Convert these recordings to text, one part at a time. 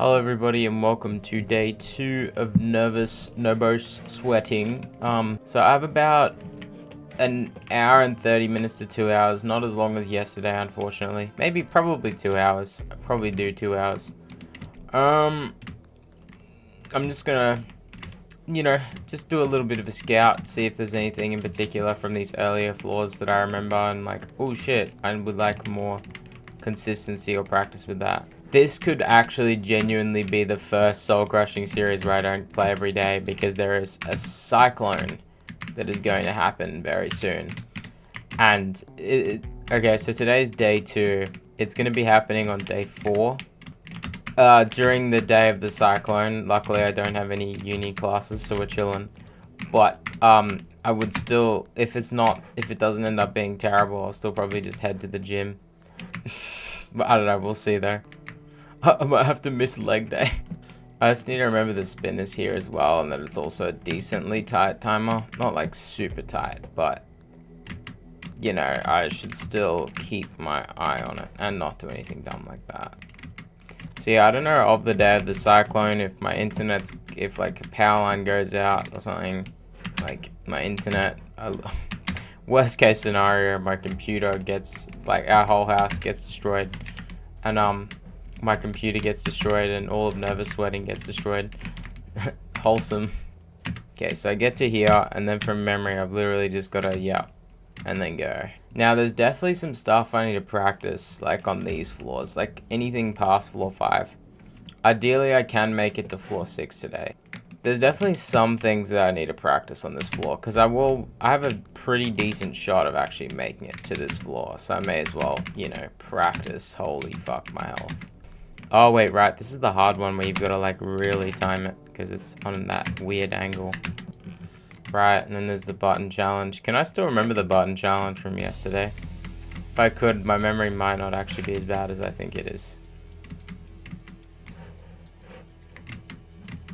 Hello everybody and welcome to day 2 of Nobos sweating. So I have about an hour and 30 minutes to 2 hours, not as long as yesterday unfortunately. Probably 2 hours. I probably do 2 hours. I'm just gonna, just do a little bit of a scout, see if there's anything in particular from these earlier floors that I remember and like, oh shit, I would like more consistency or practice with that. This could actually genuinely be the first soul crushing series where I don't play every day because there is a cyclone that is going to happen very soon. And okay, so today's day 2. It's going to be happening on day 4. During the day of the cyclone, luckily I don't have any uni classes, so we're chilling. But I would still, if it doesn't end up being terrible, I'll still probably just head to the gym. But I don't know, we'll see though. I might have to miss leg day. I just need to remember the spin is here as well, and that it's also a decently tight timer. Not like super tight, but you know, I should still keep my eye on it and not do anything dumb like that. So yeah, I don't know of the day of the cyclone if my internet's, if like a power line goes out or something, like my internet, worst case scenario, my computer gets, like our whole house gets destroyed, and my computer gets destroyed and all of Nova sweating gets destroyed. Wholesome. Okay, so I get to here, and then from memory I've literally just got to and then go. Now there's definitely some stuff I need to practice, like on these floors, like anything past floor 5. Ideally I can make it to floor 6 today. There's definitely some things that I need to practice on this floor, because I have a pretty decent shot of actually making it to this floor, so I may as well, practice. Holy fuck my health. Oh wait, right, this is the hard one where you've got to like really time it, because it's on that weird angle. Right, and then there's the button challenge. Can I still remember the button challenge from yesterday? If I could, my memory might not actually be as bad as I think it is.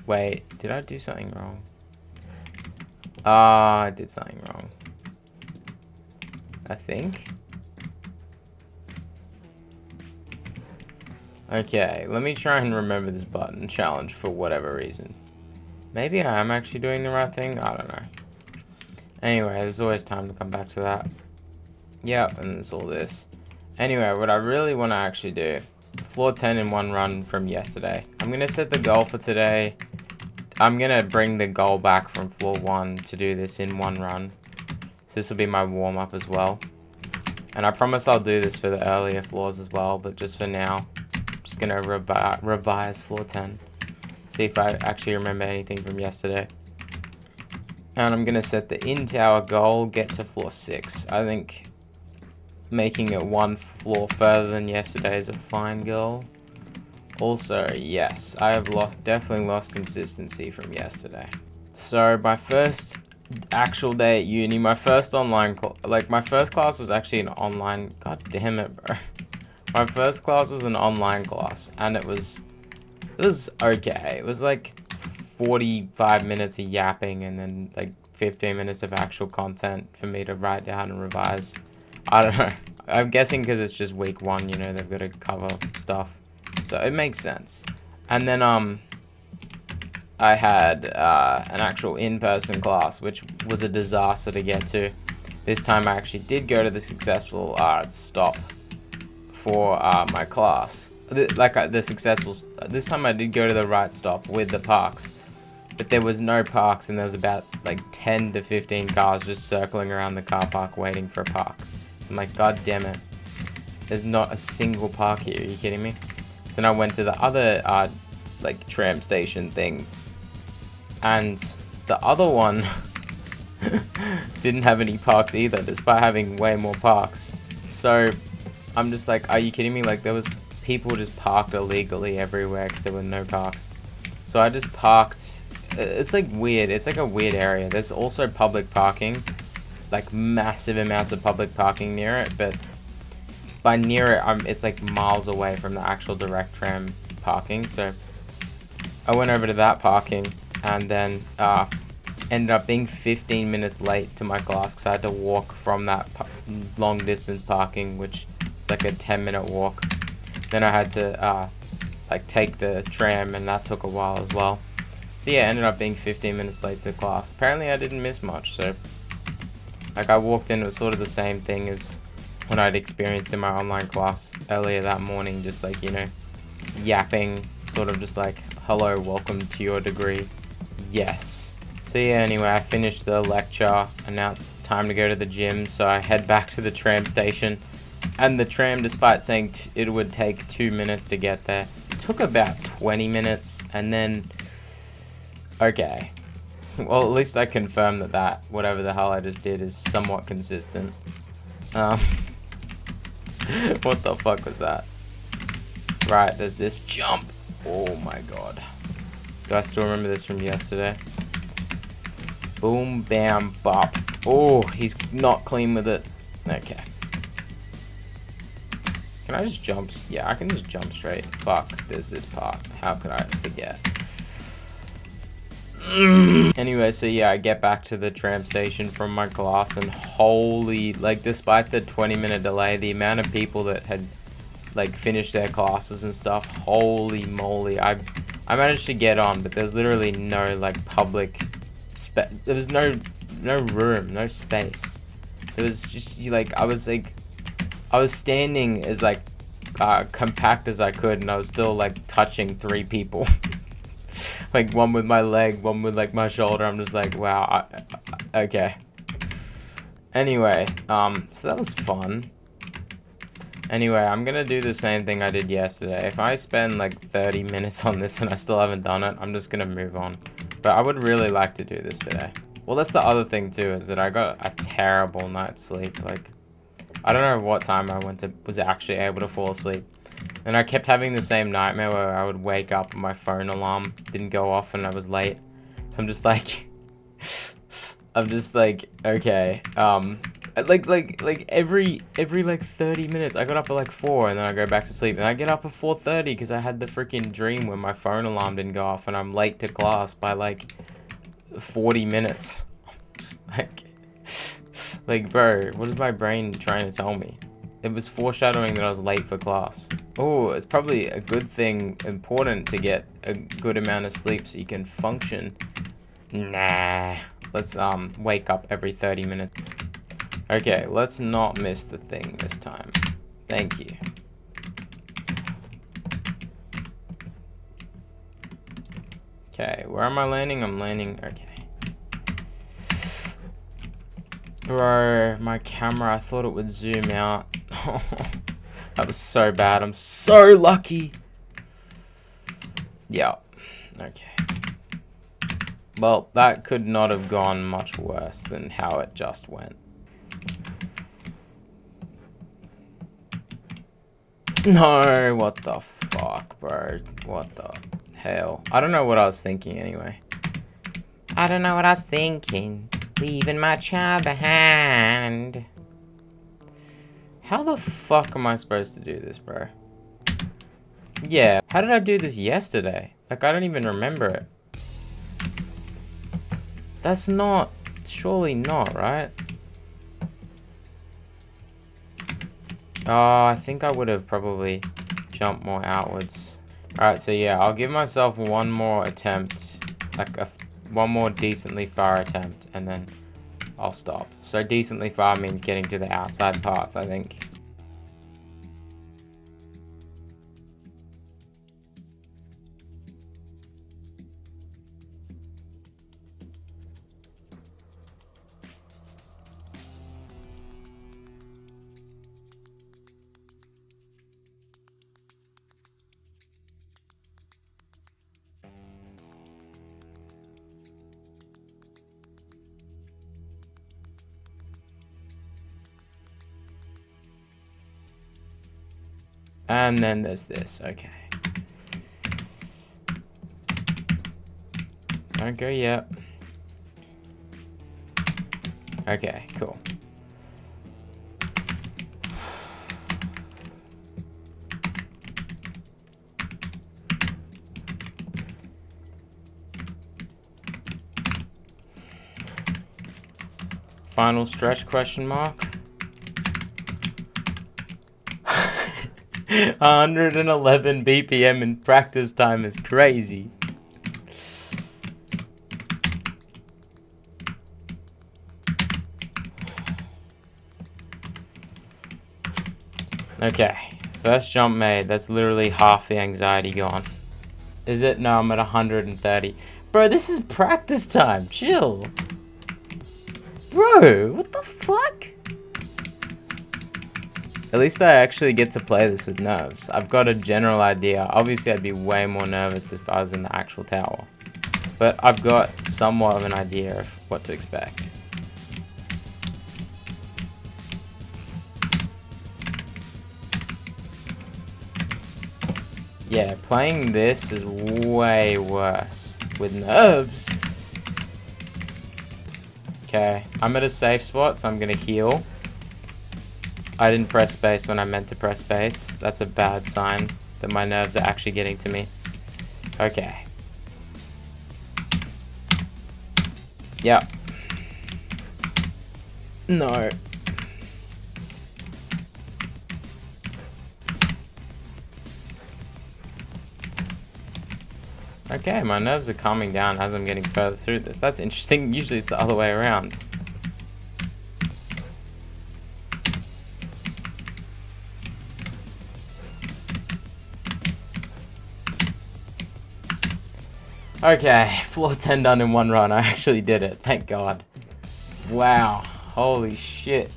Wait, did I do something wrong? I did something wrong. I think. Okay, let me try and remember this button challenge for whatever reason. Maybe I am actually doing the right thing, I don't know. Anyway, there's always time to come back to that. Yep, and there's all this. Anyway, what I really want to actually do, floor 10 in one run from yesterday. I'm going to set the goal for today. I'm going to bring the goal back from floor 1 to do this in one run. So this will be my warm-up as well. And I promise I'll do this for the earlier floors as well, but just for now, I'm just going to revise floor 10. See if I actually remember anything from yesterday. And I'm going to set the in-tower goal, get to floor 6. I think making it one floor further than yesterday is a fine goal. Also, yes, I have definitely lost consistency from yesterday. So my first actual day at uni, my first online, my first class was actually an online, god damn it bro. My first class was an online class, and it was okay. It was like 45 minutes of yapping and then like 15 minutes of actual content for me to write down and revise. I don't know. I'm guessing because it's just week 1, they've got to cover stuff. So it makes sense. And then I had an actual in-person class, which was a disaster to get to. This time I actually did go to the successful stop for my class. This time I did go to the right stop with the parks, but there was no parks, and there was about like 10 to 15 cars just circling around the car park waiting for a park. So I'm like, god damn it, there's not a single park here, are you kidding me? So then I went to the other like tram station thing, and the other one didn't have any parks either, despite having way more parks. So I'm just like, are you kidding me? Like, there was people just parked illegally everywhere because there were no parks. So I just parked. It's like weird. It's like a weird area. There's also public parking, like massive amounts of public parking near it. But by near it, it's like miles away from the actual direct tram parking. So I went over to that parking, and then ended up being 15 minutes late to my class because I had to walk from that long distance parking, which is like a 10-minute walk. Then I had to like take the tram, and that took a while as well. So yeah, ended up being 15 minutes late to class. Apparently I didn't miss much, so like I walked in, it was sort of the same thing as when I'd experienced in my online class earlier that morning, just like, you know, yapping, sort of just like, hello, welcome to your degree. Yes. So yeah, anyway, I finished the lecture, and now it's time to go to the gym, so I head back to the tram station. And the tram, despite saying it would take 2 minutes to get there, took about 20 minutes, and then, okay. Well, at least I confirmed that whatever the hell I just did is somewhat consistent. What the fuck was that? Right, there's this jump. Oh my god. Do I still remember this from yesterday? Boom, bam, bop. Oh, he's not clean with it. Okay. Can I just jump? Yeah, I can just jump straight. Fuck, there's this part. How could I forget? Anyway, so yeah, I get back to the tram station from my class, and holy, like, despite the 20-minute delay, the amount of people that had, like, finished their classes and stuff, holy moly. I managed to get on, but there's literally no, like, public there was no room, no space. It was just, like, I was standing as, like, compact as I could, and I was still, like, touching 3 people. Like, one with my leg, one with, like, my shoulder. I'm just like, wow, okay. Anyway, so that was fun. Anyway, I'm gonna do the same thing I did yesterday. If I spend, like, 30 minutes on this and I still haven't done it, I'm just gonna move on. But I would really like to do this today. Well, that's the other thing, too, is that I got a terrible night's sleep. Like, I don't know what time I was actually able to fall asleep. And I kept having the same nightmare where I would wake up and my phone alarm didn't go off and I was late. So I'm just like, okay. Like every like 30 minutes, I got up at like 4 and then I go back to sleep. And I get up at 4:30 because I had the freaking dream where my phone alarm didn't go off and I'm late to class by like 40 minutes. Like, bro, what is my brain trying to tell me? It was foreshadowing that I was late for class. Oh, it's probably a good thing, important to get a good amount of sleep so you can function. Nah. Let's wake up every 30 minutes. Okay, let's not miss the thing this time. Thank you. Okay, where am I landing? I'm landing, okay. Bro, my camera, I thought it would zoom out. That was so bad. I'm so lucky. Yeah. Okay. Well, that could not have gone much worse than how it just went. No, what the fuck, bro? What the hell? I don't know what I was thinking anyway. I don't know what I was thinking. Leaving my child behind. How the fuck am I supposed to do this, bro? Yeah, how did I do this yesterday? Like, I don't even remember it. That's not... Surely not, right? Oh, I think I would have probably jumped more outwards. Alright, so yeah, I'll give myself one more attempt. Like, one more decently far attempt, and then I'll stop. So decently far means getting to the outside parts, I think. And then there's this, okay. Don't go yet. Okay, cool. Final stretch, question mark? 111 BPM in practice time is crazy. Okay, first jump made. That's literally half the anxiety gone. Is it? No, I'm at 130. Bro, this is practice time. Chill. Bro, what the fuck? At least I actually get to play this with nerves. I've got a general idea. Obviously, I'd be way more nervous if I was in the actual tower. But I've got somewhat of an idea of what to expect. Yeah, playing this is way worse with nerves. Okay, I'm at a safe spot, so I'm gonna heal. I didn't press space when I meant to press space. That's a bad sign that my nerves are actually getting to me. Okay. Yep. No. Okay, my nerves are calming down as I'm getting further through this. That's interesting. Usually it's the other way around. Okay, floor 10 done in one run. I actually did it. Thank God. Wow. Holy shit.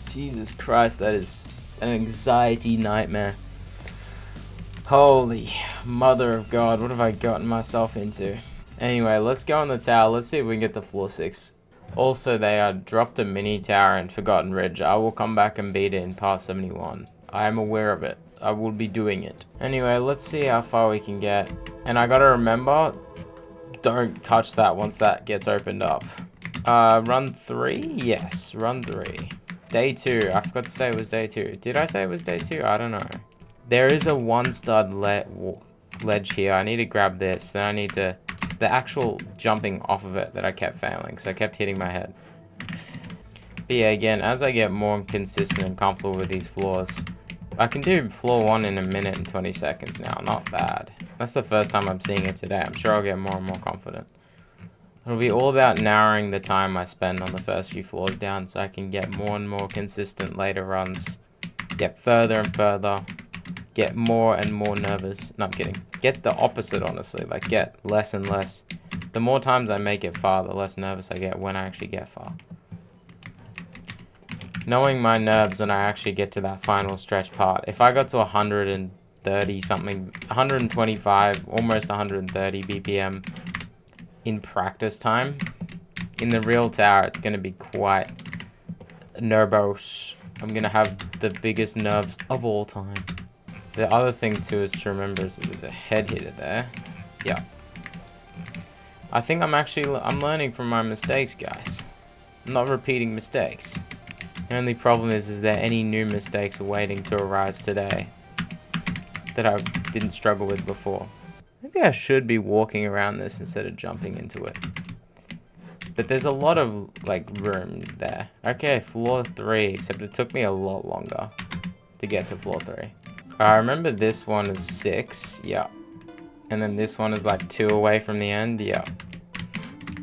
Jesus Christ, that is an anxiety nightmare. Holy mother of God, what have I gotten myself into? Anyway, let's go on the tower. Let's see if we can get to floor 6. Also, they dropped a mini tower in Forgotten Ridge. I will come back and beat it in part 71. I am aware of it. I will be doing it. Anyway, let's see how far we can get. And I gotta remember, don't touch that once that gets opened up. Run 3? Yes, run 3. Day 2. I forgot to say it was day 2. Did I say it was day 2? I don't know. There is a 1 stud ledge here. I need to grab this. Then I need to... It's the actual jumping off of it that I kept failing. So I kept hitting my head. But yeah, again, as I get more consistent and comfortable with these floors, I can do floor 1 in 1 minute and 20 seconds now. Not bad. That's the first time I'm seeing it today. I'm sure I'll get more and more confident. It'll be all about narrowing the time I spend on the first few floors down so I can get more and more consistent later runs. Get further and further. Get more and more nervous. No, I'm kidding. Get the opposite, honestly. Like, get less and less. The more times I make it far, the less nervous I get when I actually get far. Knowing my nerves when I actually get to that final stretch part. If I got to 130 something, 125, almost 130 BPM in practice time, in the real tower, it's going to be quite nervous. I'm going to have the biggest nerves of all time. The other thing too is to remember is that there's a head hitter there. Yeah. I think I'm learning from my mistakes, guys. I'm not repeating mistakes. The only problem is there any new mistakes awaiting to arise today that I didn't struggle with before? Maybe I should be walking around this instead of jumping into it. But there's a lot of, like, room there. Okay, floor 3, except it took me a lot longer to get to floor 3. I remember this one is 6, yeah. And then this one is like 2 away from the end, yeah.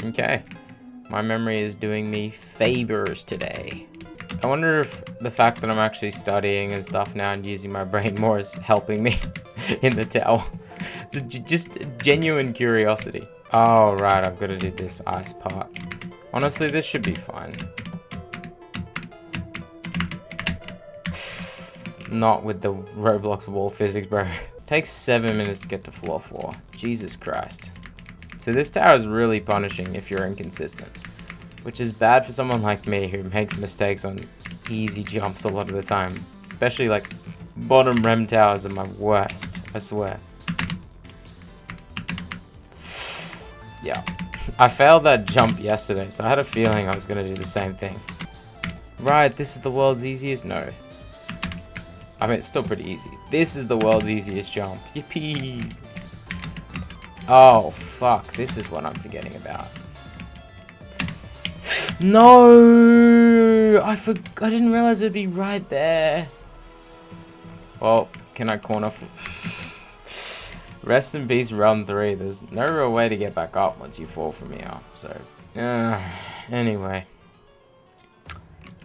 Okay. My memory is doing me favors today. I wonder if the fact that I'm actually studying and stuff now and using my brain more is helping me in the tower. It's just genuine curiosity. Oh, right, I've got to do this ice part. Honestly, this should be fine. Not with the Roblox wall physics, bro. It takes 7 minutes to get to floor 4. Jesus Christ. So this tower is really punishing if you're inconsistent. Which is bad for someone like me who makes mistakes on easy jumps a lot of the time. Especially like bottom rem towers are my worst, I swear. Yeah. I failed that jump yesterday, so I had a feeling I was going to do the same thing. Right, this is the world's easiest? No. I mean, it's still pretty easy. This is the world's easiest jump. Yippee! Oh, fuck. This is what I'm forgetting about. No! I didn't realize it'd be right there. Well, Can I corner? Rest in peace, run 3. There's no real way to get back up once you fall from here. So, anyway.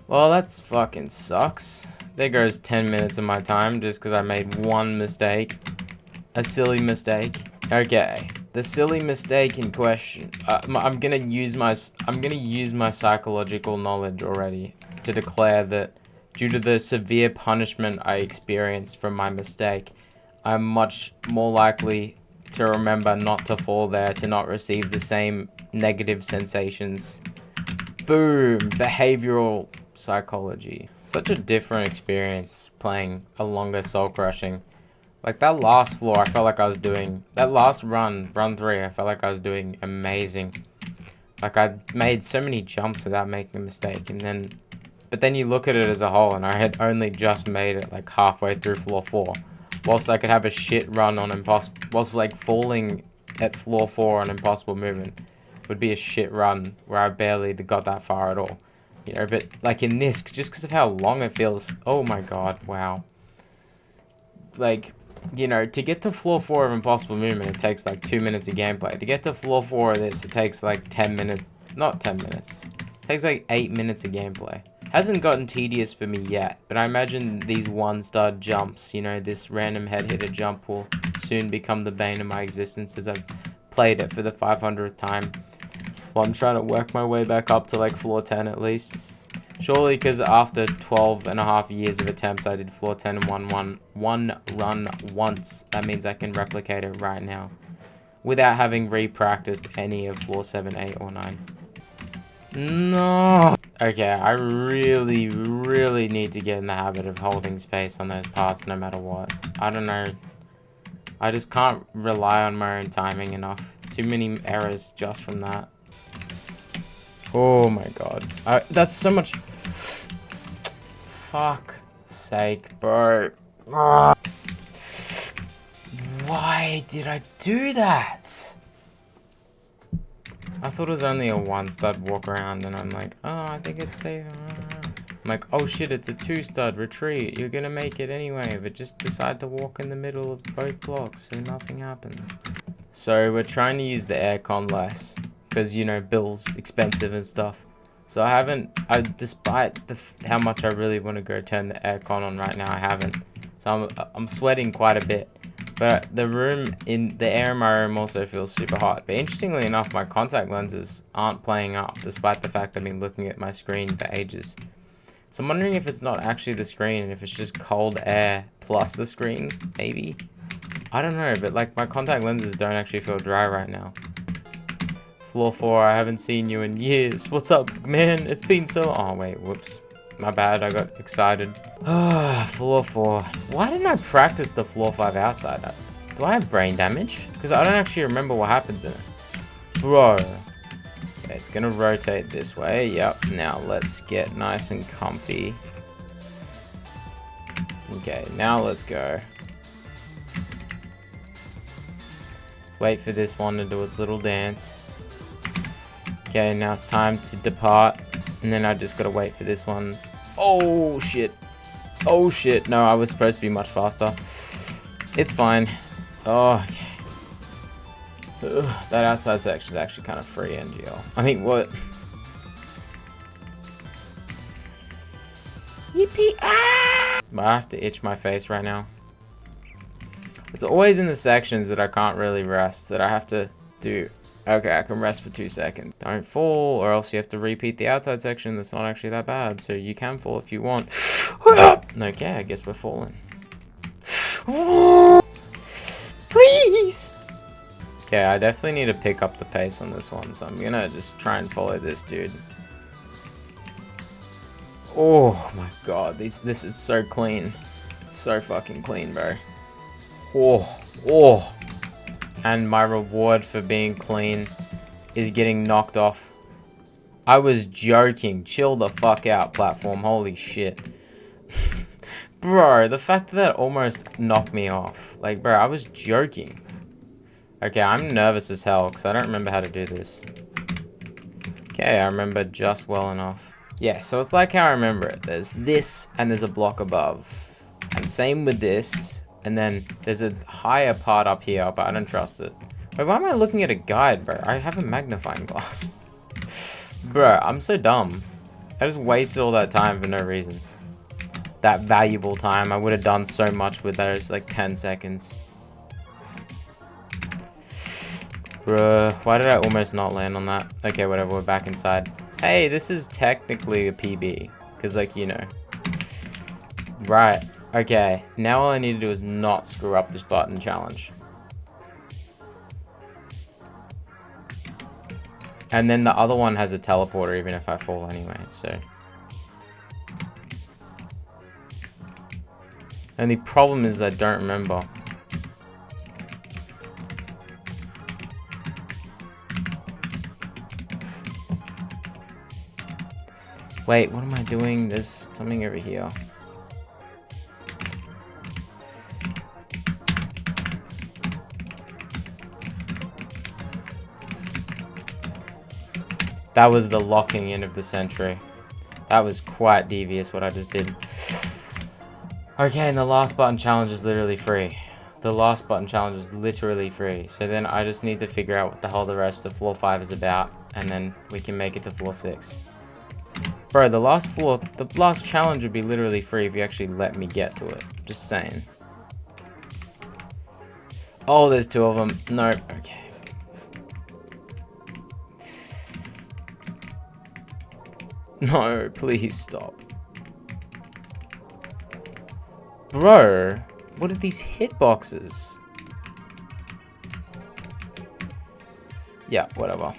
Well, that's fucking sucks. There goes 10 minutes of my time just because I made one mistake. A silly mistake. Okay, the silly mistake in question. I'm gonna use my psychological knowledge already to declare that due to the severe punishment I experienced from my mistake, I'm much more likely to remember not to fall there, to not receive the same negative sensations. Boom! Behavioral psychology. Such a different experience playing a longer soul crushing. Like that last floor, I felt like I was doing, that last run 3, I felt like I was doing amazing. Like I made so many jumps without making a mistake, but then you look at it as a whole, and I had only just made it like halfway through floor 4. Whilst I could have a shit run on impossible, whilst like falling at floor 4 on impossible movement would be a shit run where I barely got that far at all. You know, but like in this, just because of how long it feels, oh my god, wow. Like, you know, to get to floor 4 of impossible movement, it takes like 2 minutes of gameplay. To get to floor 4 of this, it takes like 10 minutes, not 10 minutes. It takes like 8 minutes of gameplay. Hasn't gotten tedious for me yet, but I imagine these one-star jumps, you know, this random head hitter jump will soon become the bane of my existence as I've played it for the 500th time. Well, I'm trying to work my way back up to like floor 10 at least. Surely because after 12 and a half years of attempts, I did floor 10 in one run once. That means I can replicate it right now without having re-practiced any of floor 7, 8, or 9. No! Okay, I really, really need to get in the habit of holding space on those parts no matter what. I don't know. I just can't rely on my own timing enough. Too many errors just from that. Oh my god. That's so much... Fuck sake, bro. Why did I do that? I thought it was only a 1-stud walk around, and I'm like, oh, I think it's safe. I'm like, oh shit, it's a 2-stud retreat. You're gonna make it anyway, but just decide to walk in the middle of both blocks so nothing happens. So we're trying to use the aircon less, because, you know, bills, expensive and stuff. So despite how much I really want to go turn the aircon on right now, I haven't. So I'm sweating quite a bit. But the air in my room also feels super hot. But interestingly enough, my contact lenses aren't playing up, despite the fact I've been looking at my screen for ages. So I'm wondering if it's not actually the screen, and if it's just cold air plus the screen, maybe? I don't know, but like my contact lenses don't actually feel dry right now. Floor 4, I haven't seen you in years. What's up, man? It's been so... Oh, wait, whoops. My bad, I got excited. Floor 4. Why didn't I practice the floor 5 outside? Do I have brain damage? Because I don't actually remember what happens in it. Bro. Okay, it's gonna rotate this way. Yep, now let's get nice and comfy. Okay, now let's go. Wait for this one to do its little dance. Okay, now it's time to depart. And then I just gotta wait for this one. Oh, shit. Oh, shit. No, I was supposed to be much faster. It's fine. Oh, okay. Ugh, that outside section is actually kind of free NGL. I mean, what? Yippee! Ah! I have to itch my face right now. It's always in the sections that I can't really rest, that I have to do. Okay, I can rest for 2 seconds. Don't fall, or else you have to repeat the outside section. That's not actually that bad, so you can fall if you want. Okay, I guess we're falling. Please! Okay, I definitely need to pick up the pace on this one, so I'm gonna just try and follow this dude. Oh my god, this is so clean. It's so fucking clean, bro. Oh. And my reward for being clean is getting knocked off. I was joking. Chill the fuck out, platform. Holy shit. Bro, the fact that almost knocked me off. Like, bro, I was joking. Okay, I'm nervous as hell because I don't remember how to do this. Okay, I remember just well enough. Yeah, so it's like how I remember it. There's this and there's a block above. And same with this. And then there's a higher part up here, but I don't trust it. Wait, why am I looking at a guide, bro? I have a magnifying glass. Bro, I'm so dumb. I just wasted all that time for no reason. That valuable time. I would have done so much with those, like 10 seconds. Bruh, why did I almost not land on that? Okay, whatever, we're back inside. Hey, this is technically a PB. Because, like, you know. Right. Okay, now all I need to do is not screw up this button challenge. And then the other one has a teleporter even if I fall anyway, so. Only problem is I don't remember. Wait, what am I doing? There's something over here. That was the locking in of the sentry. That was quite devious what I just did. Okay, and the last button challenge is literally free. The last button challenge is literally free. So then I just need to figure out what the hell the rest of floor 5 is about. And then we can make it to floor 6. Bro, the last challenge would be literally free if you actually let me get to it. Just saying. Oh, there's 2 of them. Nope. Okay. No, please stop. Bro, what are these hitboxes? Yeah, whatever.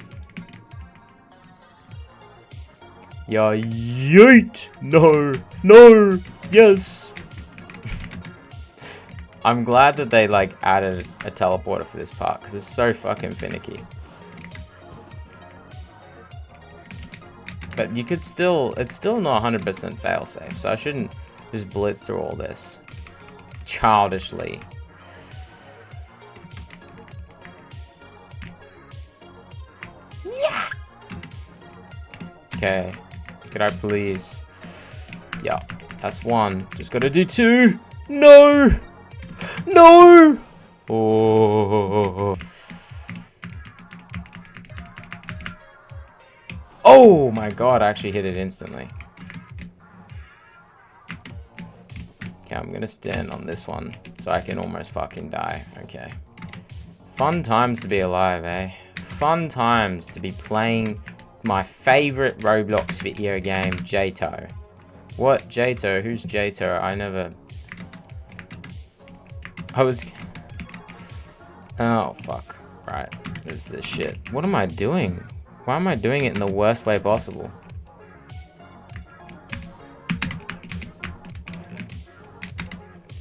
Yeah, yeet! No! No! Yes! I'm glad that they, like, added a teleporter for this part, because it's so fucking finicky. But you could still, it's still not 100% failsafe, so I shouldn't just blitz through all this childishly. Yeah! Okay, could I please? Yeah, that's 1. Just gotta do 2. No! No! Oh. Oh my god, I actually hit it instantly. Okay, I'm gonna stand on this one so I can almost fucking die. Okay. Fun times to be alive, eh? Fun times to be playing my favorite Roblox video game, EToH. What? EToH? Who's EToH? I was... Oh, fuck. Right. There's this shit. What am I doing? Why am I doing it in the worst way possible?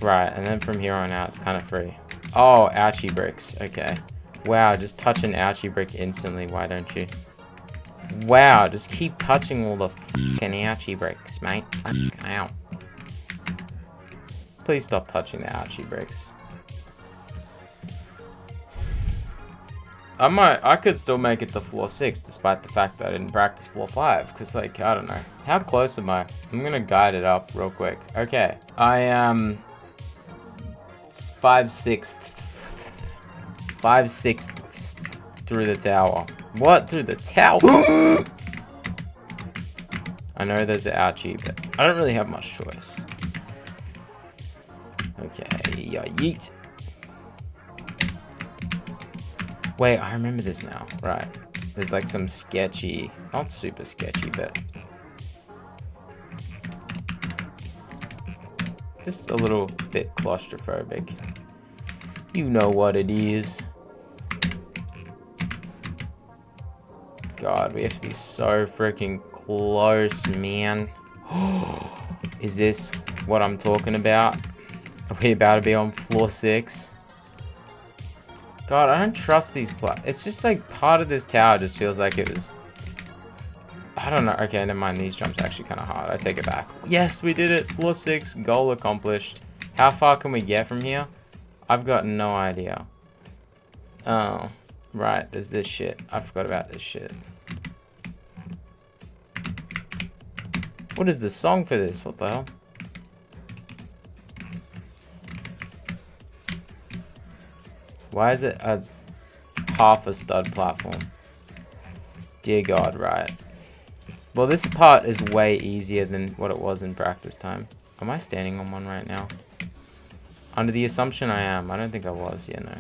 Right, and then from here on out, it's kind of free. Oh, ouchie bricks. Okay. Wow, just touch an ouchie brick instantly. Why don't you? Wow, just keep touching all the fucking ouchie bricks, mate. Ow. Please stop touching the ouchie bricks. I could still make it to floor 6 despite the fact that I didn't practice floor 5 because, like, I don't know. How close am I? I'm gonna guide it up real quick. Okay, I am 5/6 through the tower. What? Through the tower? I know there's an ouchie, but I don't really have much choice. Okay, yeah, yeet. Wait, I remember this now. Right. There's like some sketchy, not super sketchy, but just a little bit claustrophobic. You know what it is. God, we have to be so freaking close, man. Is this what I'm talking about? Are we about to be on floor 6? God, I don't trust these it's just like part of this tower just feels like it was... I don't know. Okay, never mind. These jumps are actually kind of hard. I take it back. Yes, we did it. Floor 6. Goal accomplished. How far can we get from here? I've got no idea. Oh, right. There's this shit. I forgot about this shit. What is the song for this? What the hell? Why is it a half a stud platform? Dear God, right. Well, this part is way easier than what it was in practice time. Am I standing on one right now? Under the assumption I am. I don't think I was. Yeah, no.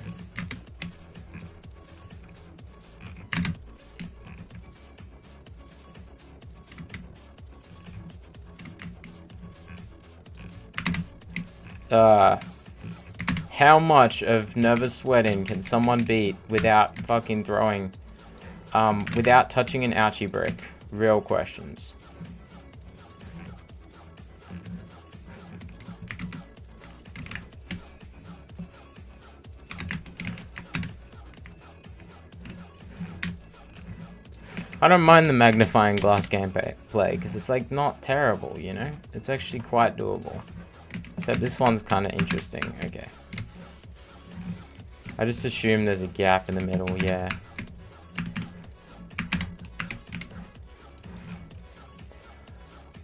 How much of nervous sweating can someone beat without fucking throwing, without touching an ouchie brick? Real questions. I don't mind the magnifying glass gameplay because it's like not terrible, you know? It's actually quite doable. So this one's kind of interesting. Okay. I just assume there's a gap in the middle, yeah.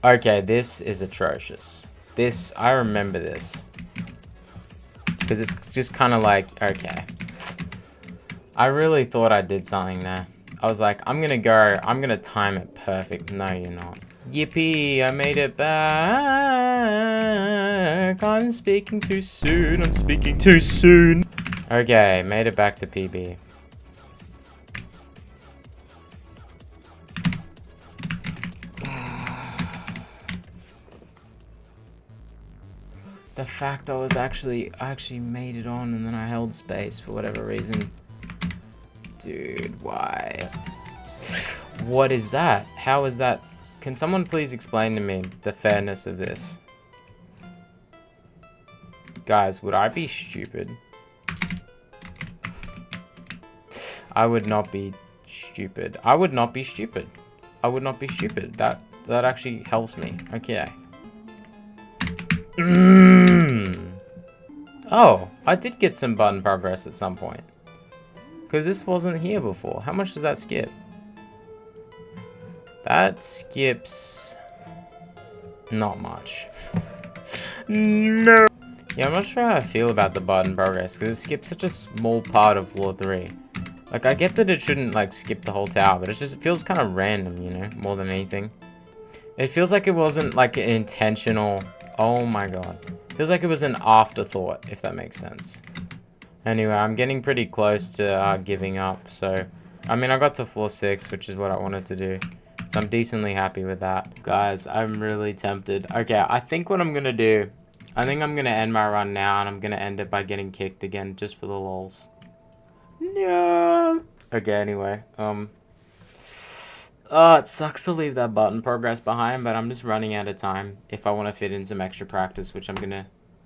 Okay, this is atrocious. This, I remember this. Because it's just kind of like, okay. I really thought I did something there. I was like, I'm gonna time it perfect. No, you're not. Yippee, I made it back. I'm speaking too soon, I'm speaking too soon. Okay, made it back to PB. The fact I actually made it on and then I held space for whatever reason. Dude, why? What is that? How is that? Can someone please explain to me the fairness of this? Guys, would I be stupid? I would not be stupid. I would not be stupid. I would not be stupid. That actually helps me. Okay. Oh, I did get some button progress at some point. Because this wasn't here before. How much does that skip? That skips... not much. No. Yeah, I'm not sure how I feel about the button progress. Because it skips such a small part of floor 3. Like, I get that it shouldn't, like, skip the whole tower. But it feels kind of random, you know? More than anything. It feels like it wasn't, like, an intentional... oh my god. Feels like it was an afterthought, if that makes sense. Anyway, I'm getting pretty close to giving up, so... I mean, I got to floor 6, which is what I wanted to do. So I'm decently happy with that. Guys, I'm really tempted. Okay, I think what I'm gonna do... I think I'm gonna end my run now, and I'm gonna end it by getting kicked again, just for the lols. No! Okay, anyway, oh, it sucks to leave that button progress behind, but I'm just running out of time if I want to fit in some extra practice, which I'm gonna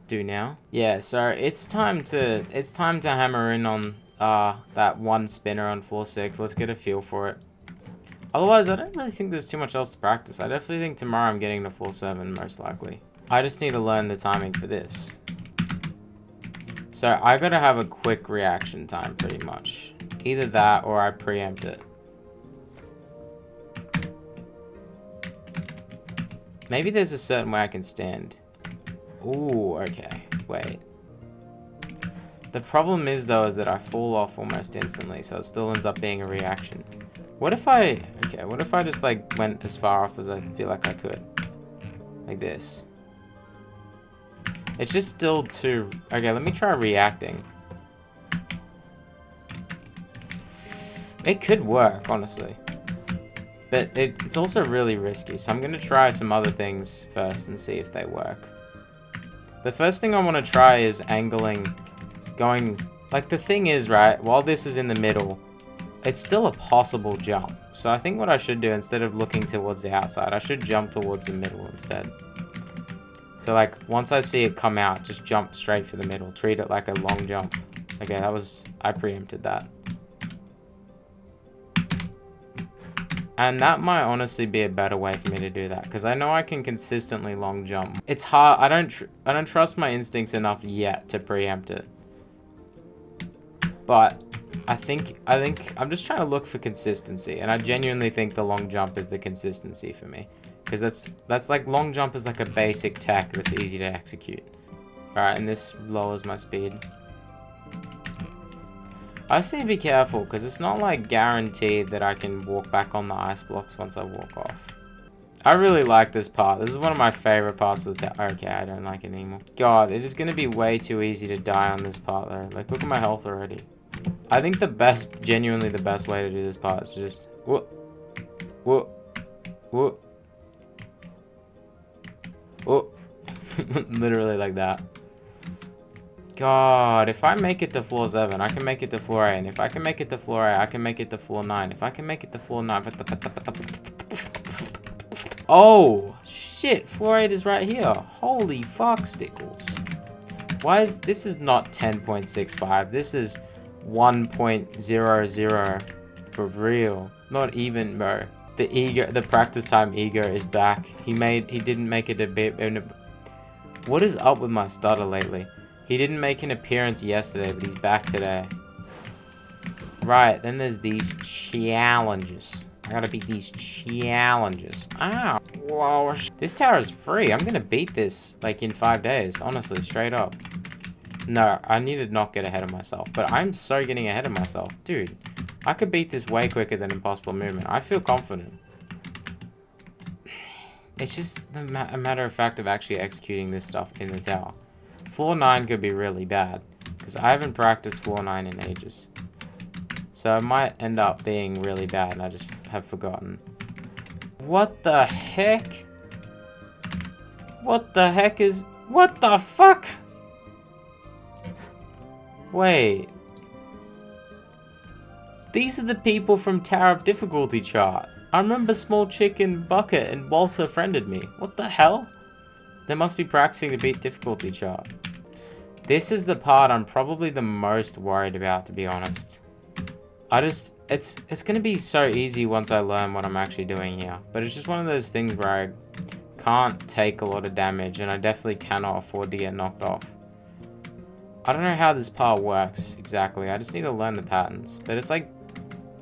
do now. Yeah, so it's time to hammer in on that one spinner on floor 6. Let's get a feel for it. Otherwise, I don't really think there's too much else to practice. I definitely think tomorrow I'm getting to floor 7 most likely. I just need to learn the timing for this. So I gotta have a quick reaction time pretty much. Either that or I preempt it. Maybe there's a certain way I can stand. Ooh, okay. Wait. The problem is, though, is that I fall off almost instantly, so it still ends up being a reaction. What if I... okay, what if I just, like, went as far off as I feel like I could? Like this. It's just still too... okay, let me try reacting. It could work, honestly. But it's also really risky, so I'm going to try some other things first and see if they work. The first thing I want to try is angling, going... like, the thing is, right, while this is in the middle, it's still a possible jump. So I think what I should do, instead of looking towards the outside, I should jump towards the middle instead. So, like, once I see it come out, just jump straight for the middle. Treat it like a long jump. Okay, that was... I preempted that. And that might honestly be a better way for me to do that, because I know I can consistently long jump. It's hard. I don't trust my instincts enough yet to preempt it. But I think I'm just trying to look for consistency, and I genuinely think the long jump is the consistency for me, because that's like long jump is like a basic tech that's easy to execute. All right, and this lowers my speed. I say be careful, because it's not like guaranteed that I can walk back on the ice blocks once I walk off. I really like this part. This is one of my favorite parts of the tower. Okay, I don't like it anymore. God, it is going to be way too easy to die on this part though. Like, look at my health already. I think the best, genuinely the best way to do this part is to just whoop, whoop, whoop, whoop. Literally like that. God, if I make it to floor 7, I can make it to floor 8. And if I can make it to floor 8, I can make it to floor 9. If I can make it to floor 9... Oh, shit. Floor 8 is right here. Holy fuck, stickles. Why is... This is not 10.65. This is 1.00 for real. Not even, bro. The practice time ego is back. He didn't make it a bit... What is up with my stutter lately? He didn't make an appearance yesterday, but he's back today. Right, then there's these challenges. I gotta beat these challenges. Ow. Whoa. This tower is free. I'm gonna beat this, like, in 5 days. Honestly, straight up. No, I need to not get ahead of myself. But I'm so getting ahead of myself. Dude, I could beat this way quicker than Impossible Movement. I feel confident. It's just a matter of fact of actually executing this stuff in the tower. Floor 9 could be really bad, because I haven't practiced floor 9 in ages. So it might end up being really bad, and I just have forgotten. What the heck? What the heck is... What the fuck? Wait. These are the people from Tower of Difficulty chart. I remember Small Chicken, Bucket, and Walter friended me. What the hell? They must be practicing to beat difficulty chart. This is the part I'm probably the most worried about, to be honest. It's gonna be so easy once I learn what I'm actually doing here. But it's just one of those things where I can't take a lot of damage, and I definitely cannot afford to get knocked off. I don't know how this part works exactly. I just need to learn the patterns. But it's like,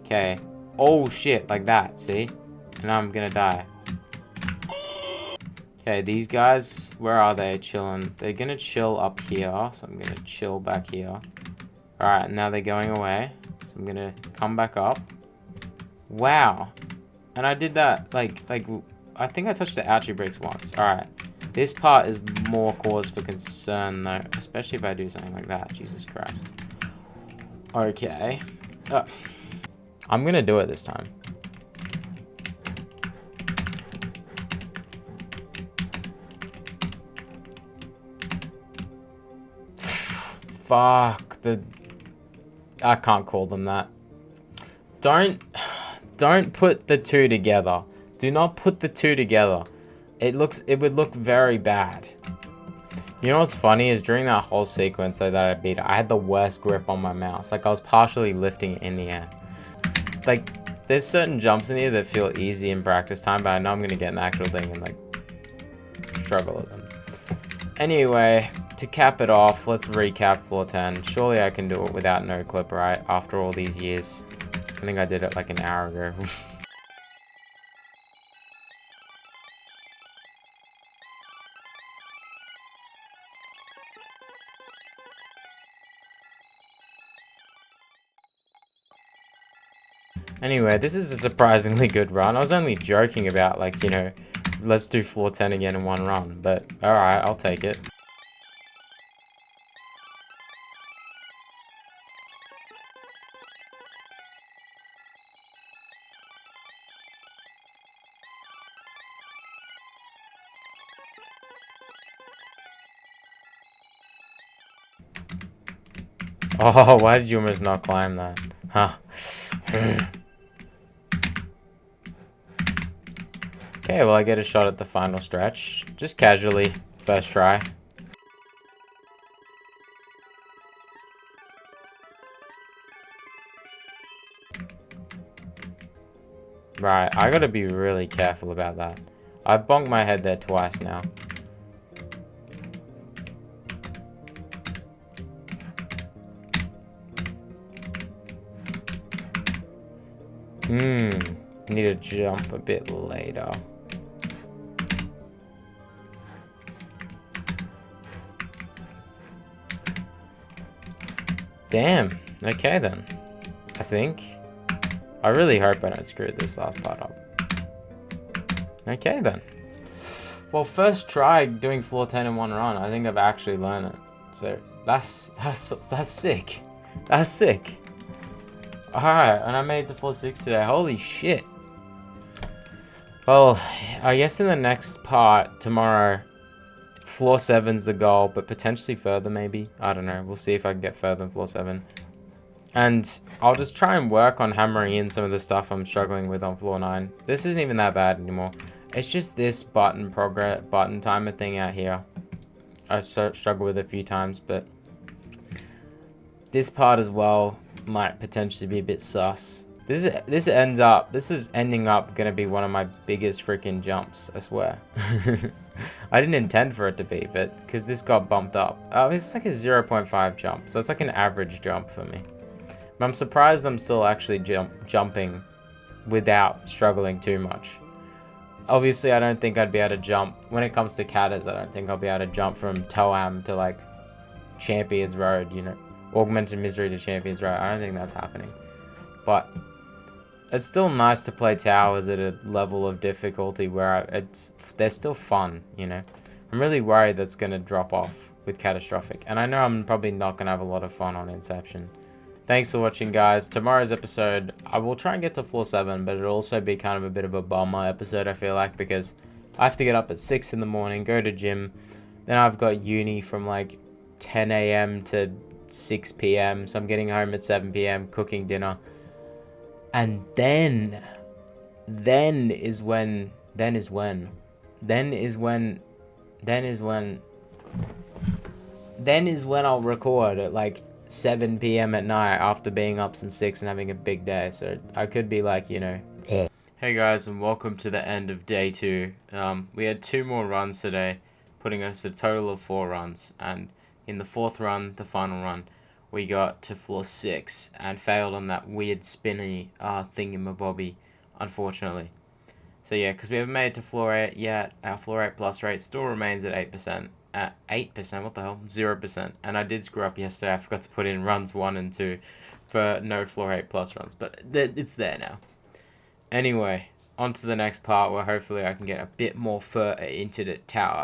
okay. Oh shit, like that, see? And I'm gonna die. Okay, these guys, where are they chilling? They're gonna chill up here, so I'm gonna chill back here. Alright, now they're going away. So I'm gonna come back up. Wow. And I did that, like, I think I touched the ouchie bricks once. Alright. This part is more cause for concern, though. Especially if I do something like that. Jesus Christ. Okay. I'm gonna do it this time. Fuck the... I can't call them that. Don't put the two together. Do not put the two together. It would look very bad. You know what's funny is during that whole sequence that I beat, I had the worst grip on my mouse. Like I was partially lifting it in the air. Like there's certain jumps in here that feel easy in practice time, but I know I'm gonna get an actual thing and like struggle with them. Anyway, to cap it off, let's recap floor 10. Surely I can do it without no clip, right? After all these years. I think I did it like an hour ago. Anyway, this is a surprisingly good run. I was only joking about, like, you know, let's do floor 10 again in one run. But, alright, I'll take it. Oh, why did you almost not climb that? Huh. Okay, well I get a shot at the final stretch. Just casually, first try. Right, I gotta be really careful about that. I've bonked my head there twice now. Need to jump a bit later. Damn. Okay then. I think. I really hope I don't screw this last part up. Okay then. Well, first try doing floor 10 in one run. I think I've actually learned it. So that's sick. That's sick. Alright, and I made it to floor 6 today. Holy shit. Well, I guess in the next part tomorrow, floor 7's the goal, but potentially further maybe. I don't know. We'll see if I can get further than floor 7. And I'll just try and work on hammering in some of the stuff I'm struggling with on floor 9. This isn't even that bad anymore. It's just this button timer thing out here. I struggled with a few times, but this part as well might potentially be a bit sus. This is ending up gonna be one of my biggest freaking jumps, I swear. I didn't intend for it to be, but because this got bumped up. It's like a 0.5 jump, so it's like an average jump for me. But I'm surprised I'm still actually jumping without struggling too much. Obviously, I don't think I'd be able to jump. When it comes to catters, I don't think I'll be able to jump from ToNS to, like, Champions Road, you know. Augmented Misery to Champions Road. I don't think that's happening. But it's still nice to play towers at a level of difficulty where they're still fun, you know. I'm really worried that's going to drop off with Catastrophic. And I know I'm probably not going to have a lot of fun on Inception. Thanks for watching, guys. Tomorrow's episode, I will try and get to floor 7, but it'll also be kind of a bit of a bummer episode, I feel like, because I have to get up at 6 in the morning, go to gym, then I've got uni from like 10 a.m. to 6 p.m., so I'm getting home at 7 p.m., cooking dinner, and then is when I'll record at like 7 p.m. at night after being up since 6 and having a big day. So I could be like, you know. Hey guys, and welcome to the end of day 2. We had 2 more runs today, putting us a total of 4 runs. And in the 4th run, the final run, we got to floor 6 and failed on that weird spinny thingamabobby, unfortunately. So yeah, because we haven't made it to floor 8 yet, our floor 8 plus rate still remains at 8%. 8%, what the hell? 0%. And I did screw up yesterday. I forgot to put in runs 1 and 2 for no floor 8 plus runs, but it's there now. Anyway, on to the next part where hopefully I can get a bit more further into the tower.